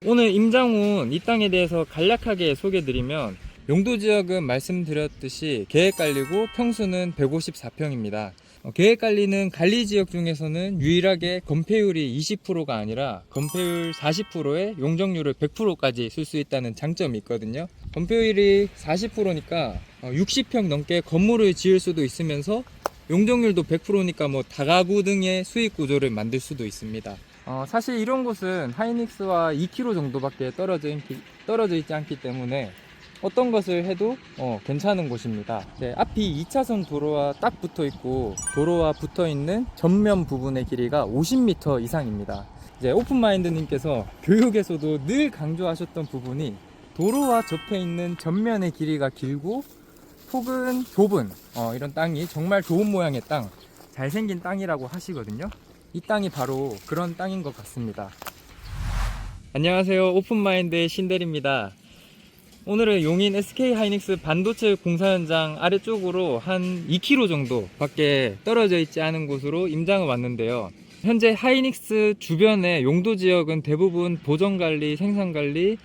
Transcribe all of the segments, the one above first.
오늘 임장훈 이 땅에 대해서 간략하게 소개드리면, 용도지역은 말씀드렸듯이 계획관리고 평수는 154평입니다. 계획관리는 관리지역 중에서는 유일하게 건폐율이 20%가 아니라 건폐율 40%에 용적률을 100%까지 쓸 수 있다는 장점이 있거든요. 건폐율이 40%니까 60평 넘게 건물을 지을 수도 있으면서 용적률도 100%니까 다가구 등의 수익 구조를 만들 수도 있습니다. 사실 이런 곳은 하이닉스와 2km 정도밖에 떨어져 있지 않기 때문에 어떤 것을 해도 괜찮은 곳입니다. 앞이 2차선 도로와 딱 붙어 있고, 도로와 붙어 있는 전면 부분의 길이가 50m 이상입니다. 오픈마인드님께서 교육에서도 늘 강조하셨던 부분이, 도로와 접해 있는 전면의 길이가 길고 폭은 좁은 이런 땅이 정말 좋은 모양의 땅, 잘생긴 땅이라고 하시거든요. 이 땅이 바로 그런 땅인 것 같습니다. 안녕하세요, 오픈마인드의 신대리입니다. 오늘은 용인 SK하이닉스 반도체 공사 현장 아래쪽으로 한 2km 정도 밖에 떨어져 있지 않은 곳으로 임장을 왔는데요. 현재 하이닉스 주변의 용도 지역은 대부분 보전관리, 생산관리,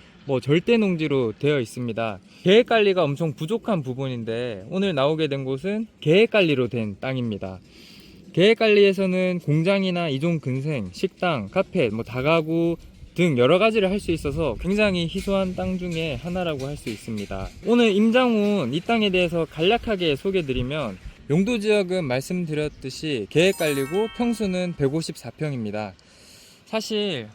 절대농지로 되어 있습니다. 계획관리가 엄청 부족한 부분인데, 오늘 나오게 된 곳은 계획관리로 된 땅입니다. 계획관리에서는 공장이나 이종근생, 식당, 카페, 다가구 등 여러 가지를 할 수 있어서 굉장히 희소한 땅 중에 하나라고 할 수 있습니다. 오늘 임장훈 이 땅에 대해서 간략하게 소개드리면, 용도지역은 말씀드렸듯이 계획관리고 평수는 154평입니다. 사실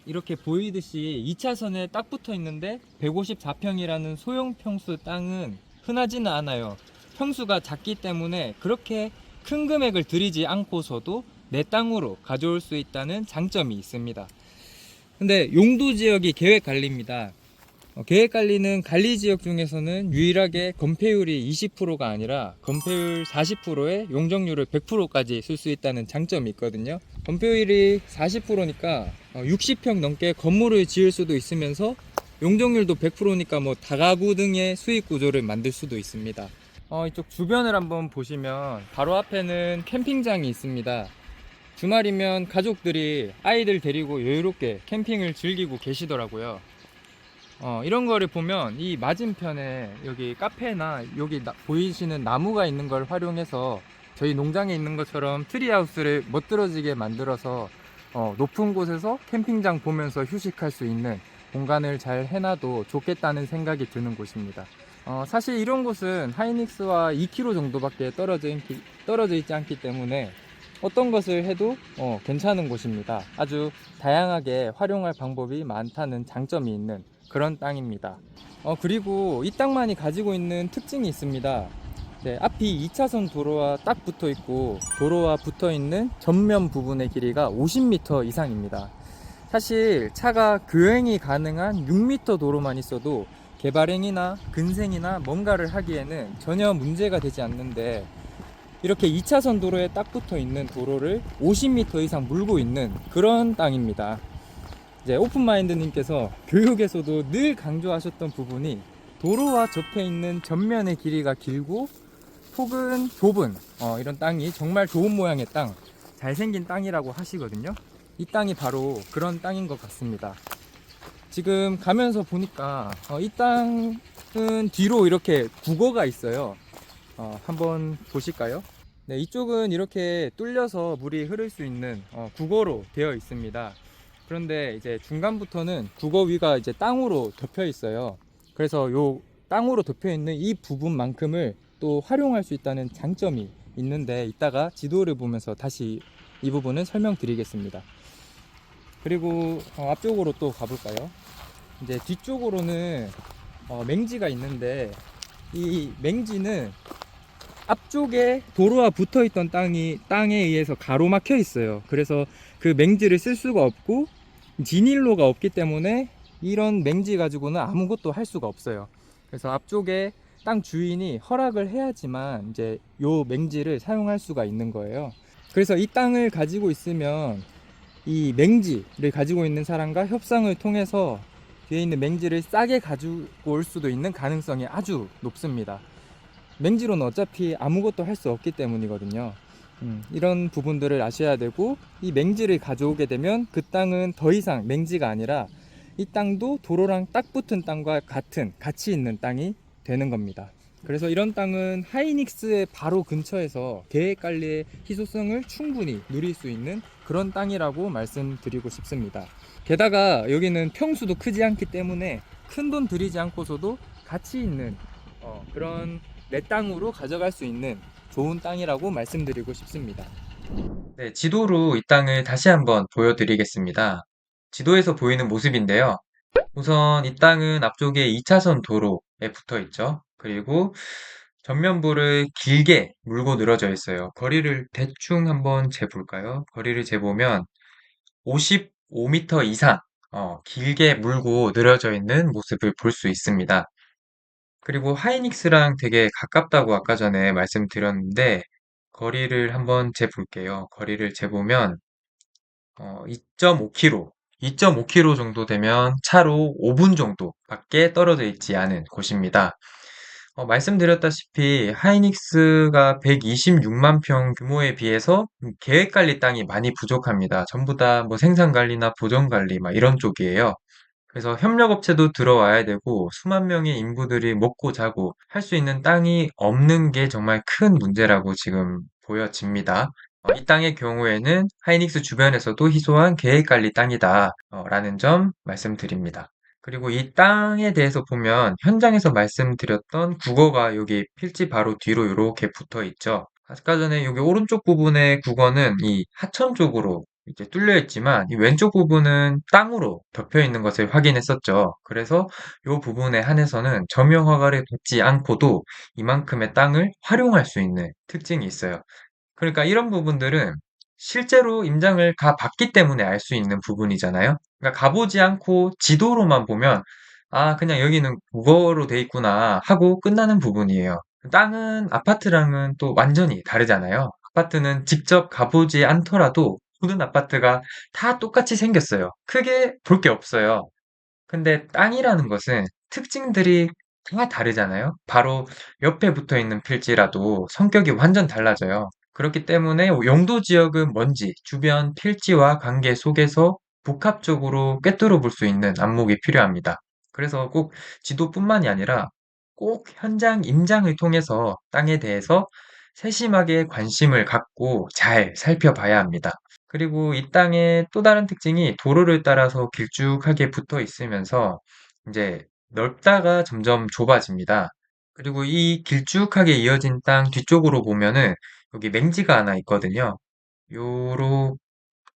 이렇게 보이듯이 2차선에 딱 붙어 있는데 154평이라는 소형 평수 땅은 흔하지는 않아요. 평수가 작기 때문에 그렇게 큰 금액을 들이지 않고서도 내 땅으로 가져올 수 있다는 장점이 있습니다. 근데 용도지역이 계획관리입니다. 계획관리는 관리지역 중에서는 유일하게 건폐율이 20%가 아니라 건폐율 40%에 용적률을 100%까지 쓸 수 있다는 장점이 있거든요. 건폐율이 40%니까 60평 넘게 건물을 지을 수도 있으면서 용적률도 100%니까 다가구 등의 수익 구조를 만들 수도 있습니다. 이쪽 주변을 한번 보시면 바로 앞에는 캠핑장이 있습니다. 주말이면 가족들이 아이들 데리고 여유롭게 캠핑을 즐기고 계시더라고요. 이런 거를 보면 이 맞은편에 여기 카페나 여기 보이시는 나무가 있는 걸 활용해서 저희 농장에 있는 것처럼 트리하우스를 멋들어지게 만들어서 높은 곳에서 캠핑장 보면서 휴식할 수 있는 공간을 잘 해놔도 좋겠다는 생각이 드는 곳입니다. 사실 이런 곳은 하이닉스와 2km 정도밖에 떨어져 있지 않기 때문에 어떤 것을 해도 괜찮은 곳입니다. 아주 다양하게 활용할 방법이 많다는 장점이 있는 그런 땅입니다. 그리고 이 땅만이 가지고 있는 특징이 있습니다. 앞이 2차선 도로와 딱 붙어 있고, 도로와 붙어 있는 전면 부분의 길이가 50m 이상입니다. 사실 차가 교행이 가능한 6m 도로만 있어도 개발행위나 근생이나 뭔가를 하기에는 전혀 문제가 되지 않는데, 이렇게 2차선 도로에 딱 붙어 있는 도로를 50m 이상 물고 있는 그런 땅입니다. 오픈마인드님께서 교육에서도 늘 강조하셨던 부분이, 도로와 접해 있는 전면의 길이가 길고 폭은 좁은 이런 땅이 정말 좋은 모양의 땅, 잘생긴 땅이라고 하시거든요. 이 땅이 바로 그런 땅인 것 같습니다. 지금 가면서 보니까 이 땅은 뒤로 이렇게 국어가 있어요. 한번 보실까요? 네, 이쪽은 이렇게 뚫려서 물이 흐를 수 있는 국어로 되어 있습니다. 그런데 이제 중간부터는 국어 위가 이제 땅으로 덮여 있어요. 그래서 요 땅으로 덮여 있는 이 부분만큼을 또 활용할 수 있다는 장점이 있는데, 이따가 지도를 보면서 다시 이 부분은 설명드리겠습니다. 그리고 앞쪽으로 또 가볼까요? 이제 뒤쪽으로는 맹지가 있는데, 이 맹지는 앞쪽에 도로와 붙어있던 땅에 의해서 가로막혀 있어요. 그래서 그 맹지를 쓸 수가 없고 진일로가 없기 때문에 이런 맹지 가지고는 아무것도 할 수가 없어요. 그래서 앞쪽에 땅 주인이 허락을 해야지만 이제 요 맹지를 사용할 수가 있는 거예요. 그래서 이 땅을 가지고 있으면 이 맹지를 가지고 있는 사람과 협상을 통해서 뒤에 있는 맹지를 싸게 가지고 올 수도 있는 가능성이 아주 높습니다. 맹지로는 어차피 아무것도 할 수 없기 때문이거든요. 이런 부분들을 아셔야 되고, 이 맹지를 가져오게 되면 그 땅은 더 이상 맹지가 아니라 이 땅도 도로랑 딱 붙은 땅과 같은 가치 있는 땅이 되는 겁니다. 그래서 이런 땅은 하이닉스의 바로 근처에서 계획관리의 희소성을 충분히 누릴 수 있는 그런 땅이라고 말씀드리고 싶습니다. 게다가 여기는 평수도 크지 않기 때문에 큰 돈 들이지 않고서도 가치 있는 그런 내 땅으로 가져갈 수 있는 좋은 땅이라고 말씀드리고 싶습니다. 네, 지도로 이 땅을 다시 한번 보여드리겠습니다. 지도에서 보이는 모습인데요. 우선 이 땅은 앞쪽에 2차선 도로에 붙어 있죠. 그리고 전면부를 길게 물고 늘어져 있어요. 거리를 대충 한번 재볼까요? 거리를 재보면 55m 이상 길게 물고 늘어져 있는 모습을 볼 수 있습니다. 그리고 하이닉스랑 되게 가깝다고 아까 전에 말씀드렸는데 거리를 한번 재볼게요. 거리를 재보면 2.5km, 2.5km 정도 되면 차로 5분 정도밖에 떨어져 있지 않은 곳입니다. 말씀드렸다시피 하이닉스가 126만 평 규모에 비해서 계획관리 땅이 많이 부족합니다. 전부 다 뭐 생산관리나 보전관리 막 이런 쪽이에요. 그래서 협력업체도 들어와야 되고 수만 명의 인부들이 먹고 자고 할 수 있는 땅이 없는 게 정말 큰 문제라고 지금 보여집니다. 이 땅의 경우에는 하이닉스 주변에서도 희소한 계획관리 땅이다 라는 점 말씀드립니다. 그리고 이 땅에 대해서 보면 현장에서 말씀드렸던 국어가 여기 필지 바로 뒤로 이렇게 붙어 있죠. 아까 전에 여기 오른쪽 부분의 국어는 이 하천 쪽으로 이제 뚫려 있지만 이 왼쪽 부분은 땅으로 덮여 있는 것을 확인했었죠. 그래서 이 부분에 한해서는 점용 허가를 받지 않고도 이만큼의 땅을 활용할 수 있는 특징이 있어요. 그러니까 이런 부분들은 실제로 임장을 봤기 때문에 알 수 있는 부분이잖아요. 그러니까 가보지 않고 지도로만 보면 아, 그냥 여기는 국어로 돼 있구나 하고 끝나는 부분이에요. 땅은 아파트랑은 또 완전히 다르잖아요. 아파트는 직접 가보지 않더라도 모든 아파트가 다 똑같이 생겼어요. 크게 볼 게 없어요. 근데 땅이라는 것은 특징들이 다 다르잖아요. 바로 옆에 붙어 있는 필지라도 성격이 완전 달라져요. 그렇기 때문에 용도 지역은 뭔지 주변 필지와 관계 속에서 복합적으로 꿰뚫어 볼 수 있는 안목이 필요합니다. 그래서 꼭 지도뿐만이 아니라 꼭 현장 임장을 통해서 땅에 대해서 세심하게 관심을 갖고 잘 살펴봐야 합니다. 그리고 이 땅의 또 다른 특징이 도로를 따라서 길쭉하게 붙어 있으면서 이제 넓다가 점점 좁아집니다. 그리고 이 길쭉하게 이어진 땅 뒤쪽으로 보면은 여기 맹지가 하나 있거든요. 요로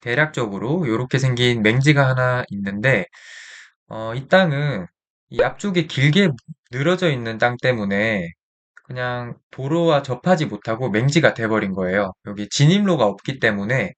대략적으로 요렇게 생긴 맹지가 하나 있는데 이 땅은 이 앞쪽에 길게 늘어져 있는 땅 때문에 그냥 도로와 접하지 못하고 맹지가 돼버린 거예요. 여기 진입로가 없기 때문에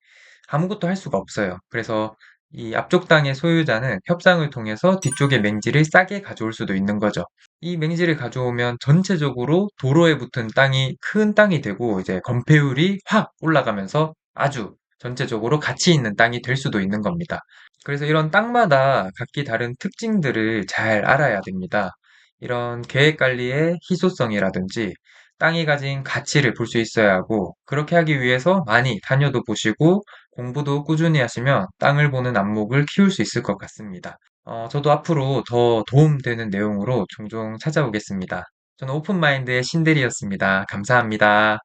아무것도 할 수가 없어요. 그래서 이 앞쪽 땅의 소유자는 협상을 통해서 뒤쪽의 맹지를 싸게 가져올 수도 있는 거죠. 이 맹지를 가져오면 전체적으로 도로에 붙은 땅이 큰 땅이 되고 이제 건폐율이 확 올라가면서 아주 전체적으로 가치 있는 땅이 될 수도 있는 겁니다. 그래서 이런 땅마다 각기 다른 특징들을 잘 알아야 됩니다. 이런 계획 관리의 희소성이라든지 땅이 가진 가치를 볼 수 있어야 하고, 그렇게 하기 위해서 많이 다녀도 보시고 공부도 꾸준히 하시면 땅을 보는 안목을 키울 수 있을 것 같습니다. 저도 앞으로 더 도움되는 내용으로 종종 찾아오겠습니다. 저는 오픈마인드의 신대리였습니다. 감사합니다.